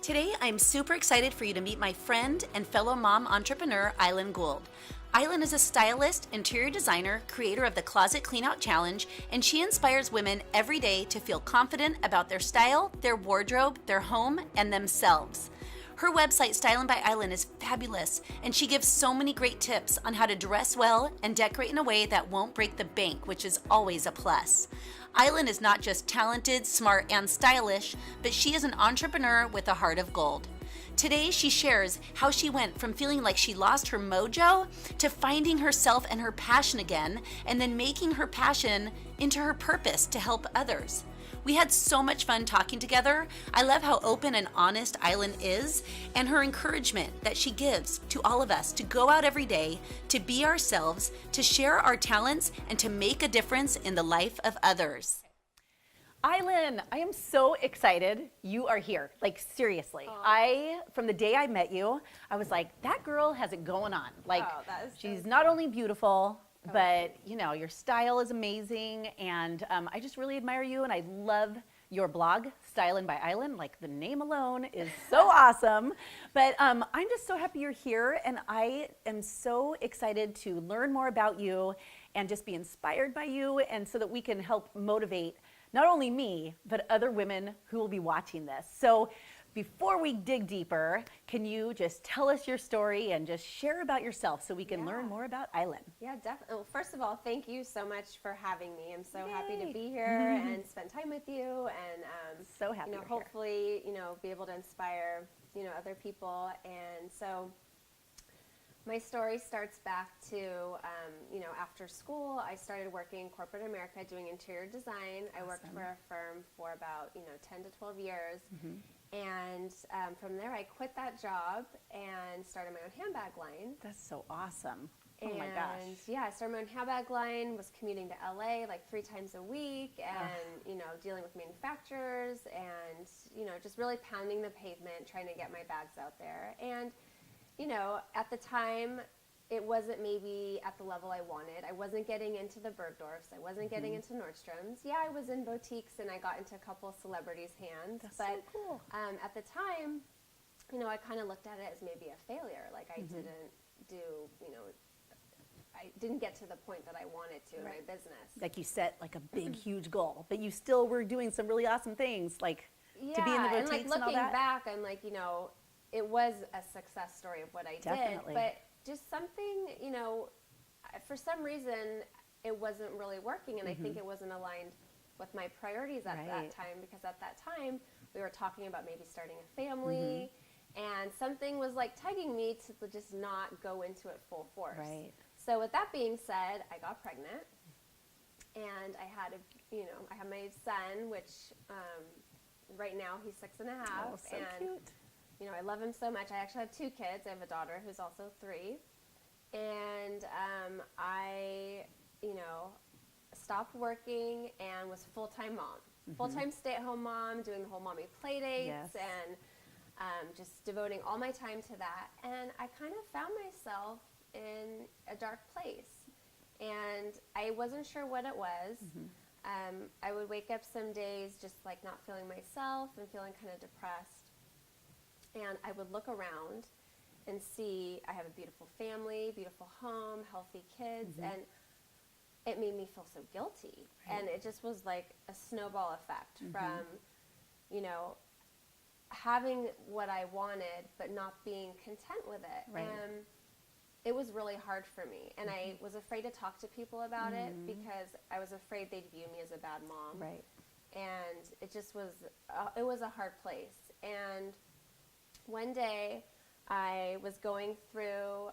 Today, I'm super excited for you to meet my friend and fellow mom entrepreneur, Aylin Gould. Aylin is a stylist, interior designer, creator of the Closet Cleanout Challenge, and she inspires women every day to feel confident about their style, their wardrobe, their home, and themselves. Her website, Stylist by Aylin, is fabulous, and she gives so many great tips on how to dress well and decorate in a way that won't break the bank, which is always a plus. Aylin is not just talented, smart, and stylish, but she is an entrepreneur with a heart of gold. Today, she shares how she went from feeling like she lost her mojo to finding herself and her passion again, and then making her passion into her purpose to help others. We had so much fun talking together. I love how open and honest Aylin is, and her encouragement that she gives to all of us to go out every day, to be ourselves, to share our talents, and to make a difference in the life of others. Aylin, I am so excited you are here. Like, seriously. From the day I met you, I was like, that girl has it going on. Like, she's not only beautiful, but you know, your style is amazing, and I just really admire you, and I love your blog, Stylist by Aylin. Like, the name alone is so awesome. But I'm just so happy you're here, and I am so excited to learn more about you and just be inspired by you, and so that we can help motivate not only me, but other women who will be watching this. So before we dig deeper, can you just tell us your story and just share about yourself so we can learn more about Aylin? Yeah, definitely. Well, first of all, thank you so much for having me. I'm so happy to be here and spend time with you, and so happy hopefully, be able to inspire, other people. And so my story starts back to, after school, I started working in corporate America doing interior design. Awesome. I worked for a firm for about, 10 to 12 years. And from there, I quit that job and started my own handbag line. That's so awesome. Oh and my gosh. Yeah, I started my own handbag line, was commuting to LA like 3 times a week, and, dealing with manufacturers and, just really pounding the pavement, trying to get my bags out there. And, at the time, it wasn't maybe at the level I wanted. I wasn't getting into the Bergdorfs. I wasn't getting into Nordstrom's. Yeah, I was in boutiques and I got into a couple of celebrities' hands. That's but so cool. At the time, I kind of looked at it as maybe a failure. Like I didn't do, I didn't get to the point that I wanted to in my business. Like you set like a big, huge goal, but you still were doing some really awesome things, like to be in the boutiques and like all looking that. back, I'm like, it was a success story of what I did, but just something, for some reason, it wasn't really working, and I think it wasn't aligned with my priorities at that time, because at that time, we were talking about maybe starting a family, and something was like tugging me to just not go into it full force. Right. So with that being said, I got pregnant, and I had I have my son, which right now he's 6.5. Oh, so cute. I love him so much. I actually have 2 kids. I have a daughter who's also 3. And I, stopped working and was full-time mom. Full-time stay-at-home mom, doing the whole mommy play dates and just devoting all my time to that. And I kind of found myself in a dark place. And I wasn't sure what it was. I would wake up some days just like not feeling myself and feeling kind of depressed. And I would look around and see I have a beautiful family, beautiful home, healthy kids, and it made me feel so guilty. And it just was like a snowball effect from, having what I wanted but not being content with it. And it was really hard for me. And I was afraid to talk to people about it because I was afraid they'd view me as a bad mom. Right. And it just was, it was a hard place. And one day, I was going through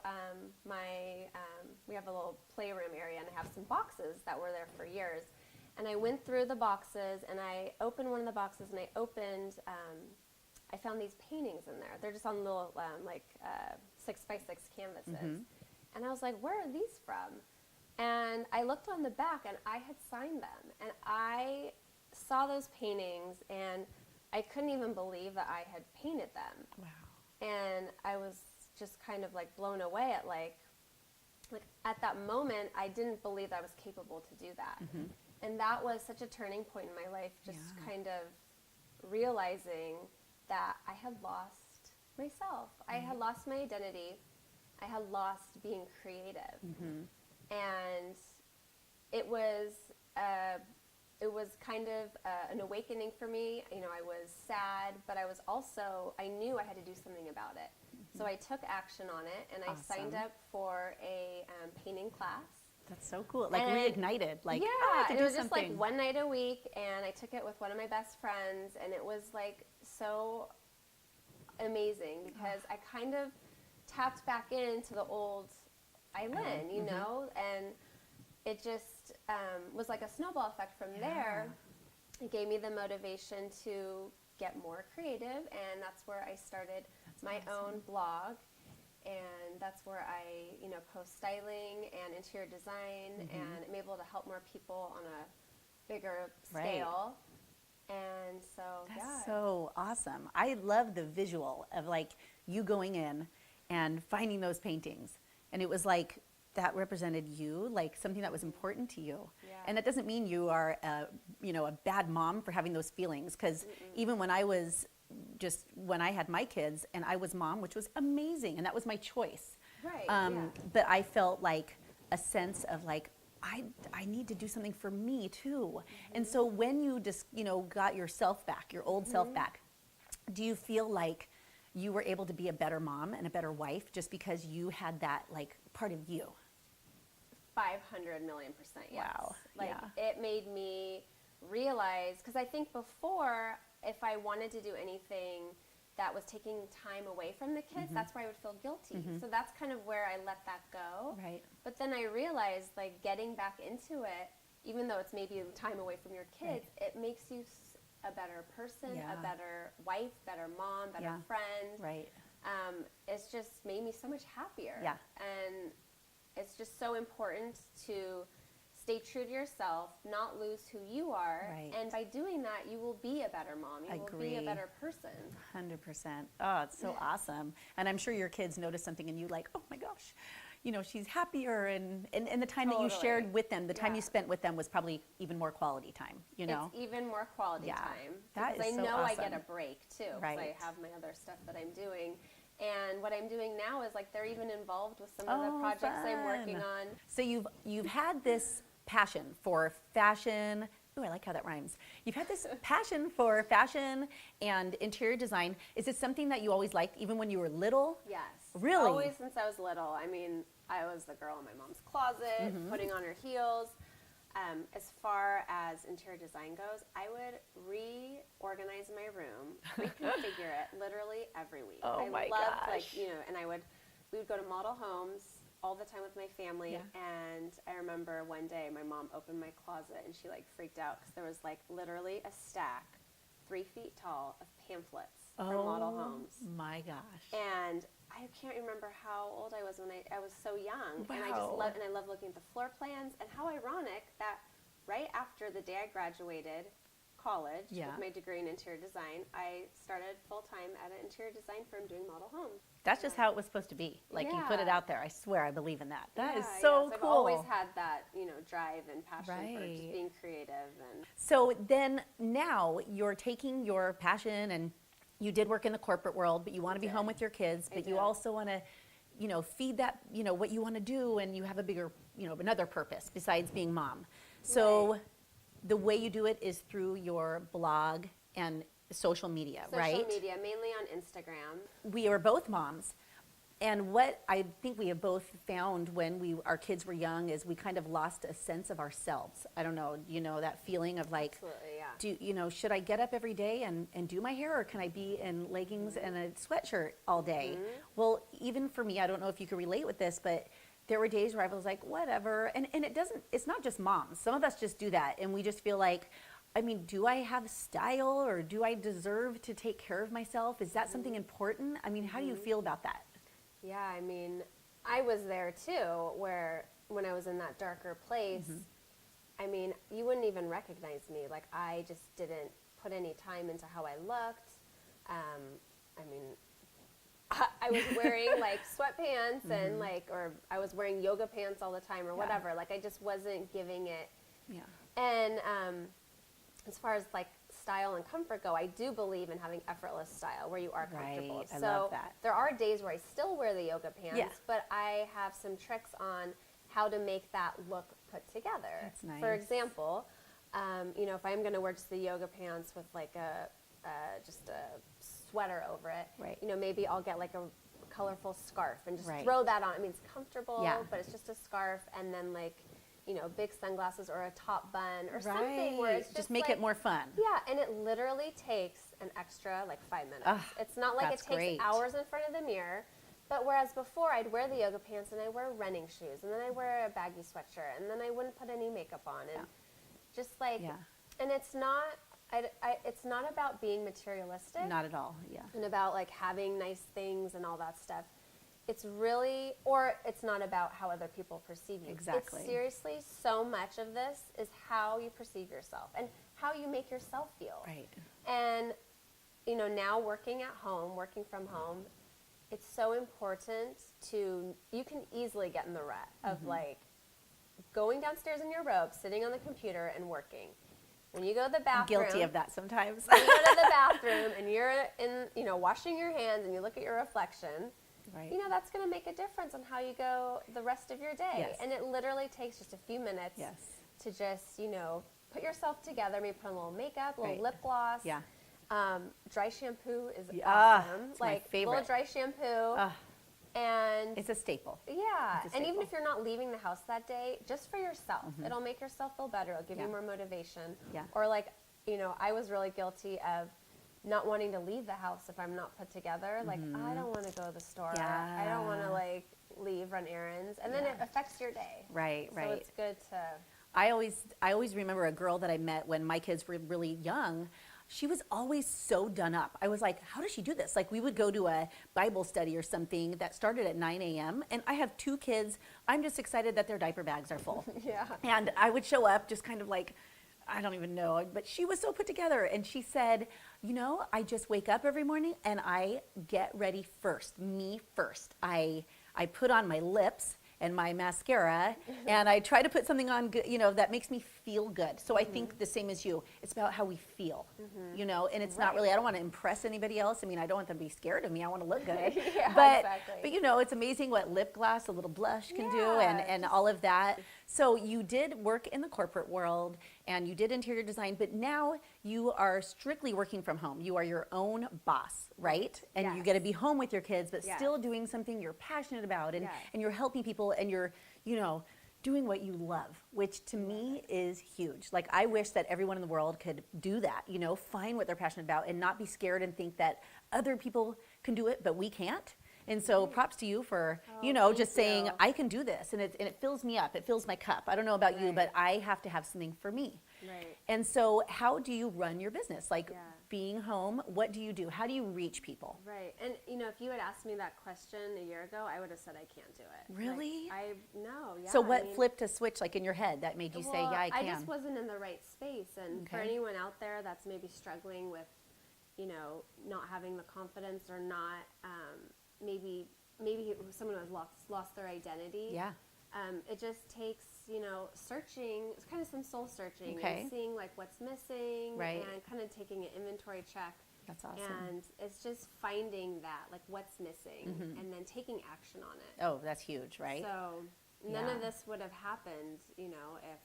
we have a little playroom area, and I have some boxes that were there for years. And I went through the boxes, and I opened one of the boxes, and I found these paintings in there. They're just on little 6x6 canvases. And I was like, where are these from? And I looked on the back, and I had signed them. And I saw those paintings, and I couldn't even believe that I had painted them. Wow. And I was just kind of like blown away at like at that moment, I didn't believe I was capable to do that. And that was such a turning point in my life, just kind of realizing that I had lost myself. I had lost my identity. I had lost being creative. And it was kind of an awakening for me. You know, I was sad, but I was also, I knew I had to do something about it. So I took action on it, and I signed up for a painting class. That's so cool. Like reignited. Like, yeah, oh, I have to do it was something. just like one night a week, and I took it with one of my best friends, and it was like so amazing because I kind of tapped back into the old Aylin, you know, and it just was like a snowball effect from there. It gave me the motivation to get more creative, and that's where I started my own blog, and that's where I, you know, post styling and interior design, and I'm able to help more people on a bigger scale. And so that's so awesome. I love the visual of like you going in and finding those paintings, and it was like that represented you, like something that was important to you. And that doesn't mean you are you know, a bad mom for having those feelings, because even when I had my kids and I was mom, which was amazing, and that was my choice. But I felt like a sense of like, I need to do something for me too. And so when you just, you know, got yourself back, your old self back, do you feel like you were able to be a better mom and a better wife just because you had that like part of you? 500 million %, yes. Wow. Like it made me realize, because I think before, if I wanted to do anything that was taking time away from the kids, that's where I would feel guilty. So that's kind of where I let that go. But then I realized, like, getting back into it, even though it's maybe time away from your kids, it makes you a better person, a better wife, better mom, better friend. It's just made me so much happier. And it's just so important to stay true to yourself, not lose who you are. And by doing that, you will be a better mom. You will be a better person. 100%. Oh, it's so awesome. And I'm sure your kids noticed something in you like, oh my gosh, you know, she's happier. And the time that you shared with them, the time you spent with them was probably even more quality time, you know? It's even more quality time. That because is I know awesome. I get a break too. Because I have my other stuff that I'm doing. And what I'm doing now is like they're even involved with some of the projects I'm working on. So you've had this passion for fashion. Ooh, I like how that rhymes. You've had this passion for fashion and interior design. Is it something that you always liked, even when you were little? Yes. Really? Always since I was little. I mean, I was the girl in my mom's closet, putting on her heels. As far as interior design goes, I would reorganize my room, reconfigure it literally every week. Oh my gosh. Like, you know, and we would go to model homes all the time with my family. And I remember one day my mom opened my closet and she like freaked out because there was like literally a stack 3 feet tall of pamphlets from model homes. My gosh. And I can't remember how old I was when I was so young. Wow. And I love looking at the floor plans, and how ironic that right after the day I graduated college with my degree in interior design, I started full-time at an interior design firm doing model homes. That's just how it was supposed to be. Like you put it out there. I swear I believe in that. That is so cool. I've always had that, you know, drive and passion for just being creative. And so then now you're taking your passion, and you did work in the corporate world, but you want to be home with your kids, but you also want to, you know, feed that, you know, what you want to do, and you have a bigger, you know, another purpose besides being mom. So the way you do it is through your blog and social media, right? Social media, mainly on Instagram. We are both moms. And what I think we have both found when our kids were young is we kind of lost a sense of ourselves. I don't know, you know, that feeling of like, should I get up every day and do my hair, or can I be in leggings and a sweatshirt all day? Well, even for me, I don't know if you could relate with this, but there were days where I was like, whatever. And it's not just moms. Some of us just do that. And we just feel like, I mean, do I have style, or do I deserve to take care of myself? Is that something important? I mean, how do you feel about that? Yeah, I mean, I was there too, where when I was in that darker place, I mean, you wouldn't even recognize me. Like, I just didn't put any time into how I looked. I mean, I was wearing like sweatpants and like, or I was wearing yoga pants all the time or whatever. Like, I just wasn't giving it. And as far as like style and comfort go, I do believe in having effortless style where you are comfortable. Right. I So love that. there are days where I still wear the yoga pants, Yeah. but I have some tricks on how to make that look put together. That's nice. For example, you know, if I'm going to wear just the yoga pants with like just a sweater over it, Right. you know, maybe I'll get like a colorful scarf and just Right. throw that on. I mean, it's comfortable, Yeah. but it's just a scarf, and then like, you know, big sunglasses or a top bun or Right. something where it's just make like, it more fun. Yeah, and it literally takes an extra like 5 minutes. Ugh, it's not like it that's takes great. hours in front of the mirror. But whereas before I'd wear the yoga pants and I wear running shoes and then I wear a baggy sweatshirt and then I wouldn't put any makeup on and just like, Yeah. and it's not, it's not about being materialistic. Not at all. Yeah. And about like having nice things and all that stuff. It's really, or it's not about how other people perceive you. Exactly. It's seriously, so much of this is how you perceive yourself and how you make yourself feel. Right. And, you know, now working at home, working from home, it's so important to, you can easily get in the rut of like going downstairs in your robe, sitting on the computer and working. When you go to the bathroom. I'm guilty of that sometimes. When you go to the bathroom and you're in, you know, washing your hands and you look at your reflection, Right. you know, that's going to make a difference on how you go the rest of your day. Yes. And it literally takes just a few minutes Yes. to just, you know, put yourself together, maybe put on a little makeup, a little Right. lip gloss. Yeah. Dry shampoo is Yeah, awesome. it's my like favorite. little dry shampoo. And It's a staple. yeah, It's a and even staple. if you're not leaving the house that day, just for yourself, it'll make yourself feel better. It'll give Yeah. you more motivation. Yeah. Or like, you know, I was really guilty of not wanting to leave the house if I'm not put together. Like, I don't want to go to the store. I don't want to Yeah. like leave, run errands, and then it affects your day. Right. So Right. it's good to. I always remember a girl that I met when my kids were really young. She was always so done up. I was like, how does she do this? Like, we would go to a Bible study or something that started at 9 a.m. and I have 2 kids. I'm just excited that their diaper bags are full. Yeah. And I would show up just kind of like, I don't even know, but she was so put together. And she said, you know, I just wake up every morning and I get ready first, me first. I put on my lips and my mascara, and I try to put something on, you know, that makes me feel good. So I think the same as you. It's about how we feel, you know, and it's not really, I don't want to impress anybody else. I mean, I don't want them to be scared of me. I want to look good. Yeah, but, exactly. but, you know, it's amazing what lip gloss, a little blush can do, Yeah, and all of that. So you did work in the corporate world, and you did interior design, but now you are strictly working from home. You are your own boss, right? And you Yes. get to be home with your kids, but Yes. still doing something you're passionate about, and, Yes. and you're helping people, and you're, you know, doing what you love, which to me is huge. Like, I wish that everyone in the world could do that, you know, find what they're passionate about and not be scared and think that other people can do it, but we can't. And so props to you for, you know, thank just saying, you. I can do this, and it fills me up. It fills my cup. I don't know about you, Right. but I have to have something for me. Right. And so how do you run your business? Like, Yeah. being home, what do you do? How do you reach people? Right. And, you know, if you had asked me that question a year ago, I would have said I can't do it. Really? Like, no, yeah. So I what mean, flipped a switch, like, in your head that made you say, yeah, I can? I just wasn't in the right space. And for Okay. anyone out there that's maybe struggling with, you know, not having the confidence or not, maybe someone who has lost their identity. Yeah. It just takes, you know, searching, it's kind of some soul searching Okay. and seeing like what's missing Right. and kind of taking an inventory check. That's awesome. And it's just finding that, like what's missing and then taking action on it. Oh, that's huge, right? So none Yeah. of this would have happened, you know, if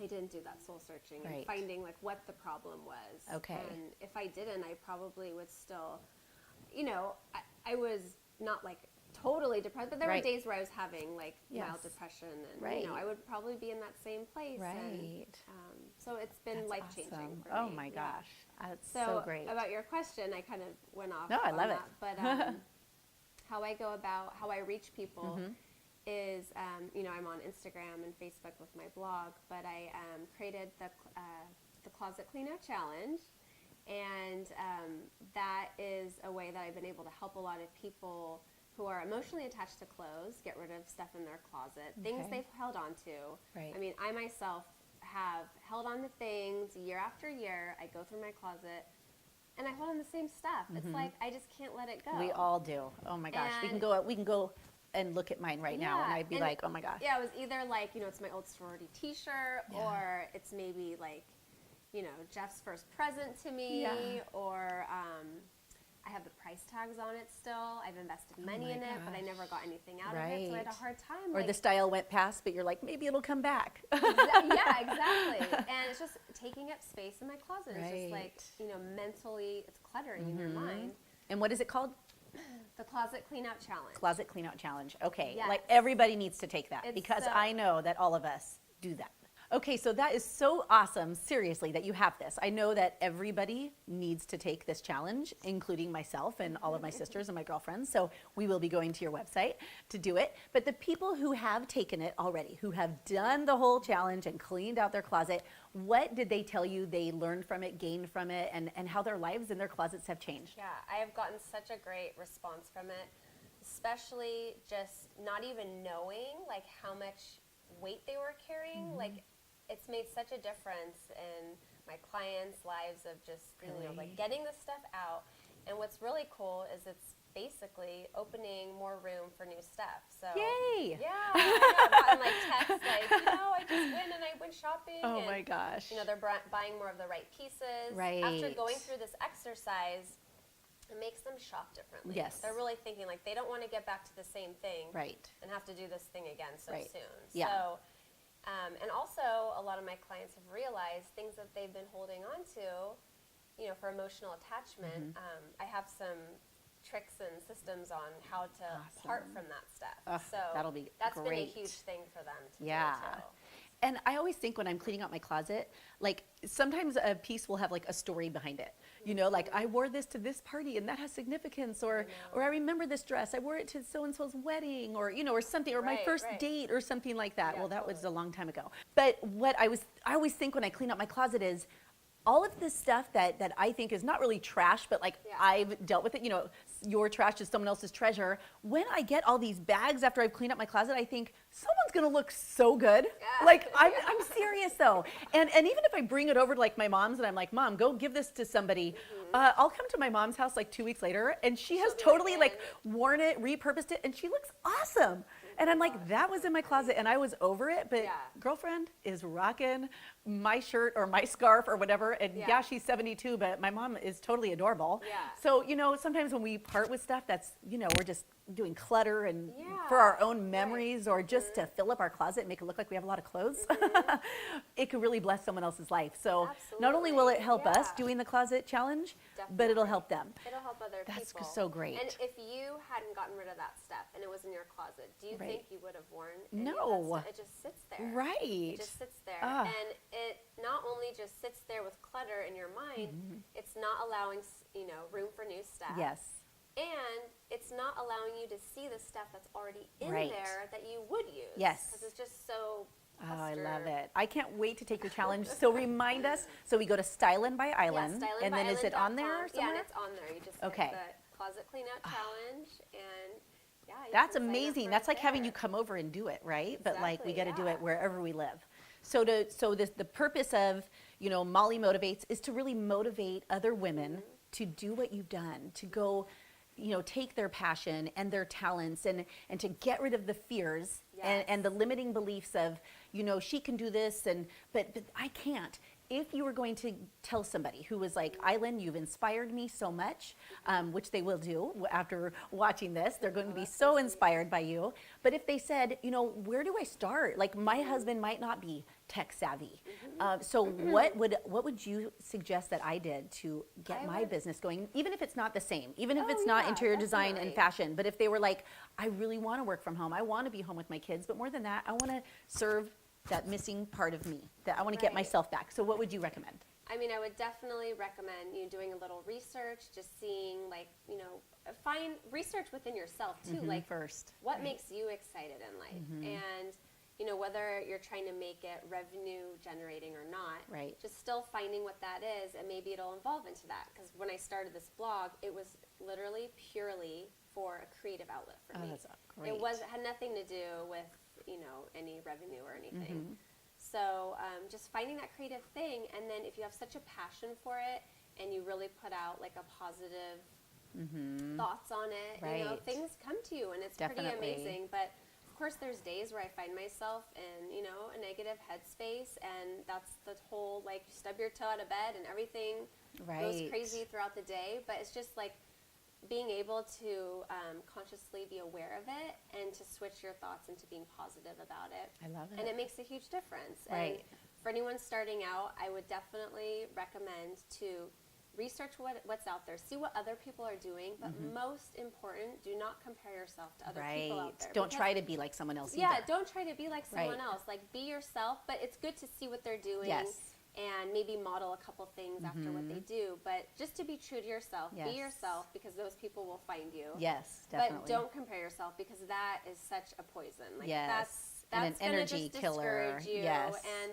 I didn't do that soul searching and Right. finding like what the problem was. Okay. And if I didn't, I probably would still, you know, I was not like totally depressed, but there Right. were days where I was having like mild Yes. depression and, Right. you know, I would probably be in that same place. Right. And, so it's been That's life-changing awesome. for Oh me. my Yeah. gosh. That's So, so great. about your question, I kind of went off. No, I on love it. that, But how I go about how I reach people Mm-hmm. is, you know, I'm on Instagram and Facebook with my blog, but I created the Closet Cleanout Challenge, and that is a way that I've been able to help a lot of people who are emotionally attached to clothes get rid of stuff in their closet, things Okay. they've held on to. Right. I mean, I myself have held on to things year after year. I go through my closet and I hold on the same stuff. It's like I just can't let it go. We all do. Oh my gosh. We can And- go and look at mine right now, and Yeah, I'd be and like, oh my gosh. Yeah, it was either like, you know, it's my old sorority T-shirt, Yeah. or it's maybe like, Jeff's first present to me, or I have the price tags on it still. I've invested money in it, but I never got anything out of it, so I had a hard time. Or the style went past, but you're like, maybe it'll come back. Yeah, exactly. And it's just taking up space in my closet. It's just like, mentally, it's cluttering in your mind. And what is it called? The Closet Cleanout Challenge. Closet Cleanout Challenge. Okay. Yes. Like everybody needs to take that because I know that all of us do that. Okay, so that is so awesome, seriously, that you have this. I know that everybody needs to take this challenge, including myself and all of my sisters and my girlfriends. So we will be going to your website to do it. But the people who have taken it already, who have done the whole challenge and cleaned out their closet, what did they tell you they learned from it, gained from it, and how their lives and their closets have changed? Yeah, I have gotten such a great response from it, especially just not even knowing like how much weight they were carrying. Like, it's made such a difference in my clients' lives of just like getting the stuff out. And what's really cool is it's basically opening more room for new stuff. So yay! Yeah, I've gotten like texts like, I just went shopping. Oh and, my gosh! they're buying more of the right pieces. Right. After going through this exercise, it makes them shop differently. Yes. They're really thinking like they don't want to get back to the same thing. Right. And have to do this thing again so soon. Yeah. So. And also, a lot of my clients have realized things that they've been holding on to, for emotional attachment. I have some tricks and systems on how to part from that stuff. So that'll be that's great. been a huge thing for them to do too. And I always think when I'm cleaning out my closet, like sometimes a piece will have like a story behind it. Like I wore this to this party and that has significance, or I remember this dress, I wore it to so-and-so's wedding, or or something, or my first date or something like that. Well, that was a long time ago. But what I always think when I clean out my closet is all of this stuff that I think is not really trash, but like I've dealt with it, your trash is someone else's treasure. When I get all these bags after I've cleaned up my closet, I think someone's gonna look so good. Yeah. Like I'm serious though. And even if I bring it over to like my mom's and I'm like, Mom, go give this to somebody, I'll come to my mom's house like 2 weeks later and she has totally like worn it, repurposed it, and she looks awesome. And I'm like, that was in my closet and I was over it, but girlfriend is rocking my shirt or my scarf or whatever. And she's 72, but my mom is totally adorable. Yeah. So, sometimes when we part with stuff that's, we're just doing clutter and for our own memories or just to fill up our closet and make it look like we have a lot of clothes, it could really bless someone else's life. So not only will it help us doing the closet challenge, but it'll help them. It'll help other people. That's so great. And if you hadn't gotten rid of that stuff and it was in your closet, do you think you would have worn any No. of that stuff? It just sits there. Right. It just sits there. And it not only just sits there with clutter in your mind, it's not allowing, room for new stuff. Yes. And it's not allowing you to see the stuff that's already in there that you would use. Yes. Because it's just so Oh, I love it. I can't wait to take your challenge. So remind us. So we go to Stylist by Aylin. And then is it on there somewhere? Yeah, it's on there. You just click the Closet Cleanout Challenge and that's amazing. That's like having you come over and do it, right? Exactly, but like we got to do it wherever we live. So the purpose of, Molly Motivates is to really motivate other women to do what you've done, to go, take their passion and their talents and to get rid of the fears and the limiting beliefs of, she can do this but I can't. If you were going to tell somebody who was like, Aylin, you've inspired me so much, which they will do after watching this. They're going to be so inspired by you. But if they said, where do I start? Like my husband might not be tech savvy. So what would you suggest that I did to get my business going? Even if it's not the same, even if it's not interior design and fashion, but if they were like, I really want to work from home. I want to be home with my kids, but more than that, I want to serve that missing part of me, that I want to get myself back. So what would you recommend? I mean, I would definitely recommend doing a little research, just seeing find research within yourself too, like first. What makes you excited in life, and whether you're trying to make it revenue generating or not, just still finding what that is, and maybe it'll evolve into that. Because when I started this blog, it was literally purely for a creative outlet for me. That's great. It had nothing to do with any revenue or anything. So just finding that creative thing, and then if you have such a passion for it and you really put out like a positive thoughts on it, things come to you, and it's pretty amazing. But of course, there's days where I find myself in, you know, a negative headspace, and that's the whole, like, you stub your toe out of bed and everything goes crazy throughout the day. But it's just like being able to consciously be aware of it and to switch your thoughts into being positive about it. I love it. And it makes a huge difference. Right. And for anyone starting out, I would definitely recommend to research what's out there, see what other people are doing, but most important, do not compare yourself to other people out there. Don't try to be like someone else either. Yeah, don't try to be like someone else. Like, be yourself, but it's good to see what they're doing and maybe model a couple things after what they do. But just to be true to yourself, be yourself, because those people will find you. Yes, definitely. But don't compare yourself, because that is such a poison. Like, that's an energy just killer. Discourage you. And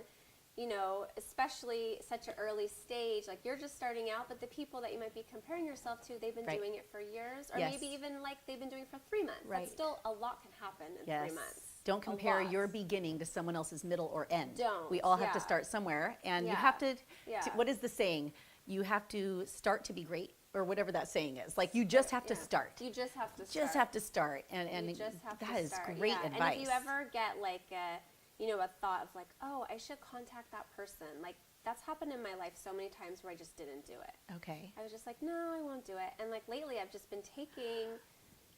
you know, especially such an early stage, like you're just starting out, but the people that you might be comparing yourself to, they've been doing it for years, or maybe even like they've been doing it for 3 months. But still, a lot can happen in 3 months. Don't compare your beginning to someone else's middle or end. Don't. We all have to start somewhere, and you have to, what is the saying? You have to start to be great, or whatever that saying is. Like, you just have to start. You just have to start. Just have to start, and that is great advice. And if you ever get like a thought of like, oh, I should contact that person. Like, that's happened in my life so many times where I just didn't do it. Okay. I was just like, no, I won't do it. And like lately I've just been taking,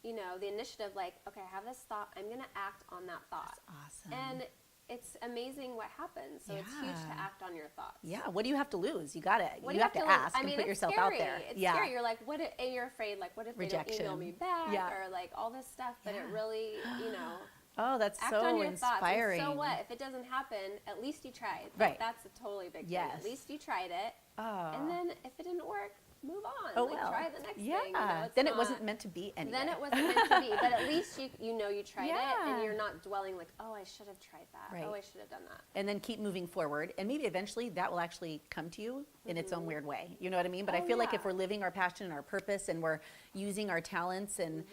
you know, the initiative, like, okay, I have this thought, I'm going to act on that thought. That's awesome. And it's amazing what happens. So it's huge to act on your thoughts. Yeah. What do you have to lose? You got it. You have to ask and put yourself out there. It's scary. You're like, and you're afraid, like, what if they don't email me back, or like all this stuff? But it really, you know. Oh, that's act so on your inspiring. Thoughts. And so what? If it doesn't happen, at least you tried. Right. That's a totally big thing. At least you tried it. Oh. And then if it didn't work, move on. Oh, like, try the next thing. You know, then it wasn't meant to be anyway. Then it wasn't meant to be. But at least you know you tried it, and you're not dwelling like, oh, I should have tried that. Right. Oh, I should have done that. And then keep moving forward. And maybe eventually that will actually come to you in its own weird way. You know what I mean? But I feel like if we're living our passion and our purpose, and we're using our talents and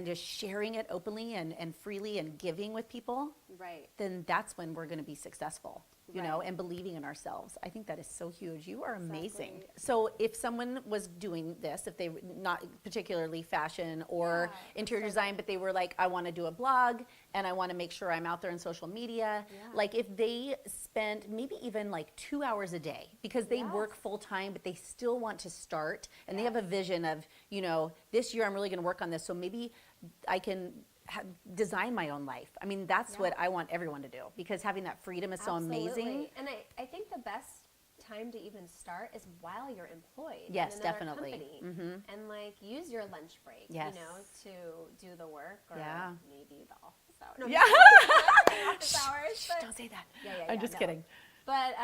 just sharing it openly and freely and giving with people, then that's when we're going to be successful. You know, and believing in ourselves. I think that is so huge. You are amazing. So if someone was doing this, if they were not particularly fashion or interior design, but they were like, I want to do a blog and I want to make sure I'm out there in social media. Like, if they spent maybe even like 2 hours a day, because they work full time, but they still want to start, and they have a vision of, you know, this year I'm really going to work on this. So maybe I can design my own life. I mean, that's what I want everyone to do, because having that freedom is so amazing. And I think the best time to even start is while you're employed. Yes, in another definitely. Company. And like, use your lunch break, you know, to do the work, or maybe the office hours. No, office hours. But don't say that. I'm just kidding. But,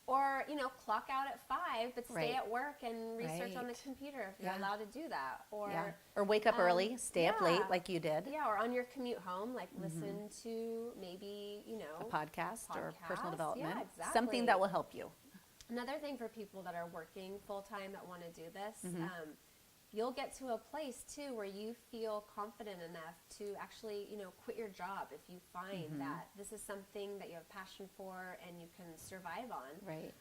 or, you know, clock out at 5, but stay at work and research on the computer if you're allowed to do that. Or wake up early, stay up late like you did. Yeah, or on your commute home, like listen to maybe, you know, a podcast or personal development. Yeah, exactly. Something that will help you. Another thing for people that are working full-time that want to do this, you'll get to a place too where you feel confident enough to actually, you know, quit your job if you find that this is something that you have passion for and you can survive on. Right.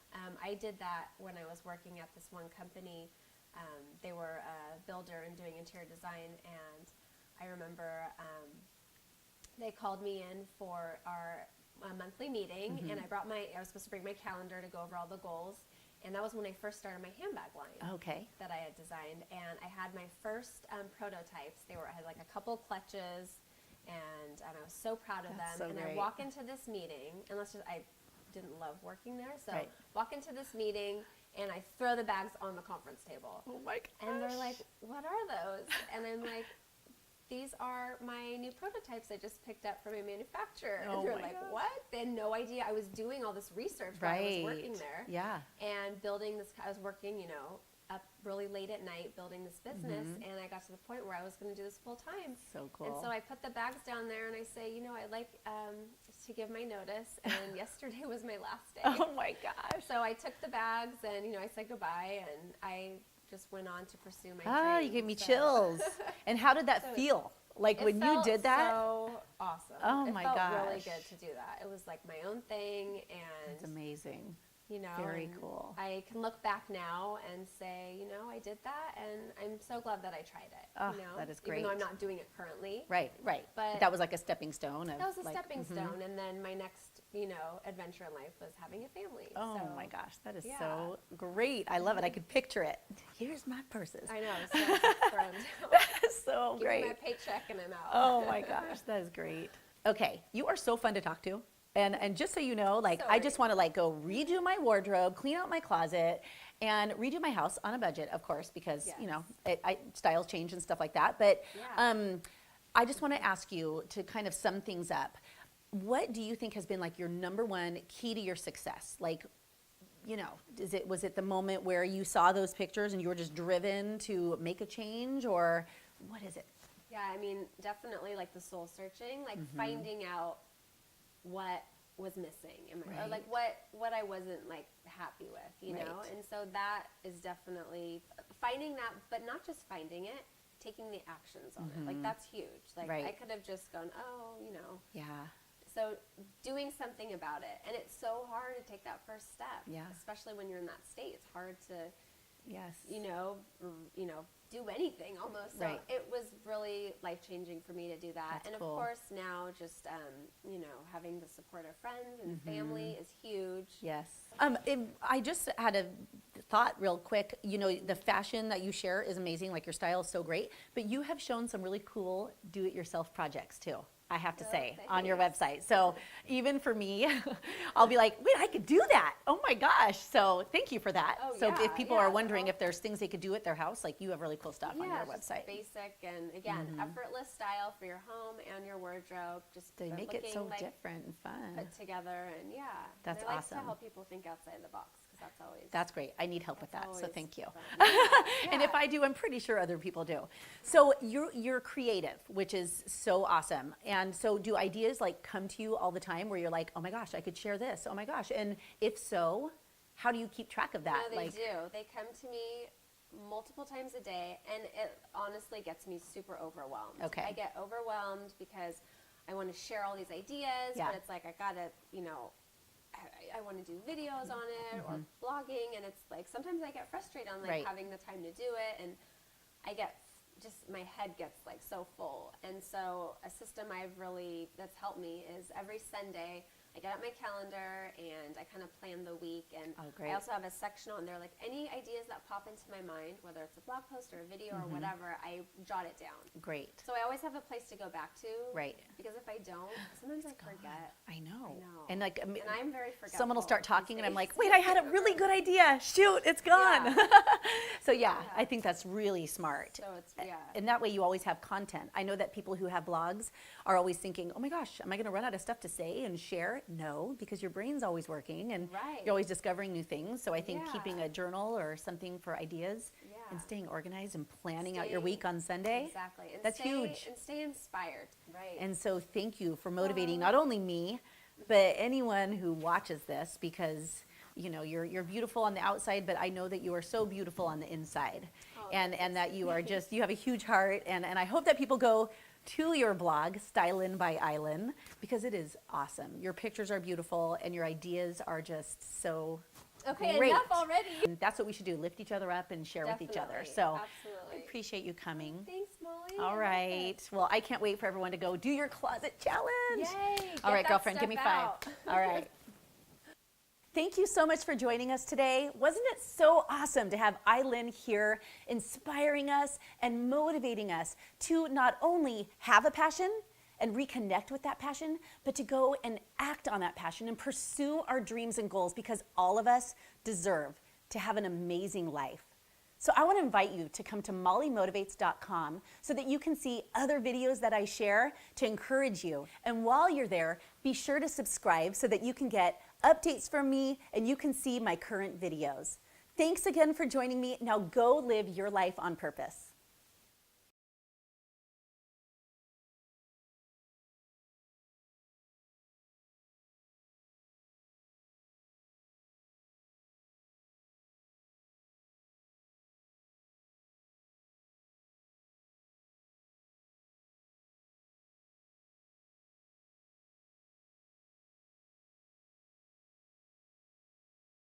I did that when I was working at this one company. They were a builder and doing interior design, and I remember they called me in for our monthly meeting, and I was supposed to bring my calendar to go over all the goals. And that was when I first started my handbag line that I had designed. And I had my first prototypes. I had like a couple clutches, and I was so proud of them. So and great. I walk into this meeting, and I didn't love working there. So walk into this meeting, and I throw the bags on the conference table. Oh my gosh. And they're like, what are those? And I'm like, these are my new prototypes I just picked up from a manufacturer. Oh, and they're like, what? They had no idea. I was doing all this research while I was working there. Yeah. And building this, I was working, you know, up really late at night building this business. And I got to the point where I was going to do this full time. So cool. And so I put the bags down there and I say, you know, I'd like to give my notice. And yesterday was my last day. Oh my gosh. So I took the bags and, you know, I said goodbye, and I just went on to pursue my dreams. You gave me chills. And how did that feel? Like, when you did that? So awesome. Oh my gosh. It felt really good to do that. It was like my own thing, and it's amazing. you know. Very and cool. I can look back now and say, you know, I did that, and I'm so glad that I tried it. Oh, you know, that is even though great. I'm not doing it currently. Right. But that was like a stepping stone. That was a stepping stone, and then my next, you know, adventure in life was having a family. Oh so, my gosh, that is yeah. so great. I love it. I could picture it. Here's my purses. I know, so thrown down. That's so Give me great. my paycheck and I'm out. Oh my gosh, that is great. Okay, you are so fun to talk to. And just so you know, like I just want to like go redo my wardrobe, clean out my closet, and redo my house on a budget, of course, because you know styles change and stuff like that. But I just want to ask you to kind of sum things up. What do you think has been like your number one key to your success? Like, you know, was it the moment where you saw those pictures and you were just driven to make a change, or what is it? Yeah, I mean, definitely like the soul searching, like finding out what was missing, or like what I wasn't like happy with, you know. And so that is definitely finding that, but not just finding it, taking the actions on it. Like that's huge. Like I could have just gone, oh, you know. Yeah. So doing something about it, and it's so hard to take that first step. Yeah. Especially when you're in that state, it's hard to. Yes. You know, do anything almost. So it was really life-changing for me to do that. That's cool. Of course now just, you know, having the support of friends and family is huge. Yes. I just had a thought real quick. You know, the fashion that you share is amazing. Like your style is so great, but you have shown some really cool do-it-yourself projects too. I have to say, on your website. So even for me, I'll be like, wait, I could do that. Oh my gosh. So thank you for that. Oh, so if people are wondering if there's things they could do at their house, like you have really cool stuff on your website. Basic and again, effortless style for your home and your wardrobe. Just they make it so different and fun. Put together and that's awesome. I awesome. like to help people think outside the box. That's great. I need help with that, so thank you. And if I do, I'm pretty sure other people do. So you're creative, which is so awesome. And so do ideas like come to you all the time where you're like, oh my gosh, I could share this. Oh my gosh. And if so, how do you keep track of that? No, they do. They come to me multiple times a day, and it honestly gets me super overwhelmed. Okay. I get overwhelmed because I want to share all these ideas, but it's like I gotta, you know, I want to do videos on it or blogging, and it's like sometimes I get frustrated on like having the time to do it, and I get just my head gets like so full. And so a system that's helped me is every Sunday I get out my calendar and I kind of plan the week, and I also have a section on there like any ideas that pop into my mind, whether it's a blog post or a video or whatever, I jot it down. Great. So I always have a place to go back to. Right. Because if I don't, sometimes I forget. I know. And like, and I'm very forgetful. Someone will start talking and I'm like, wait, I had a really good idea. Shoot, it's gone. So I think that's really smart. So it's, and that way you always have content. I know that people who have blogs are always thinking, oh my gosh, am I going to run out of stuff to say and share? No, because your brain's always working and you're always discovering new things. So I think keeping a journal or something for ideas and staying organized and planning out your week on Sunday. Exactly. And that's huge. And stay inspired. Right. And so thank you for motivating not only me, but anyone who watches this, because you know you're beautiful on the outside, but I know that you are so beautiful on the inside. And that you are just, you have a huge heart. And I hope that people go to your blog, Stylin by Aylin, because it is awesome. Your pictures are beautiful and your ideas are just so great. Enough already. And that's what we should do, lift each other up and share with each other. So I appreciate you coming. Thanks, Molly. All right. Well, I can't wait for everyone to go do your closet challenge. Yay. All right, girlfriend, give me 5. All right. Thank you so much for joining us today. Wasn't it so awesome to have Aylin here inspiring us and motivating us to not only have a passion and reconnect with that passion, but to go and act on that passion and pursue our dreams and goals, because all of us deserve to have an amazing life. So I want to invite you to come to mollymotivates.com so that you can see other videos that I share to encourage you. And while you're there, be sure to subscribe so that you can get updates from me and you can see my current videos. Thanks again for joining me. Now go live your life on purpose.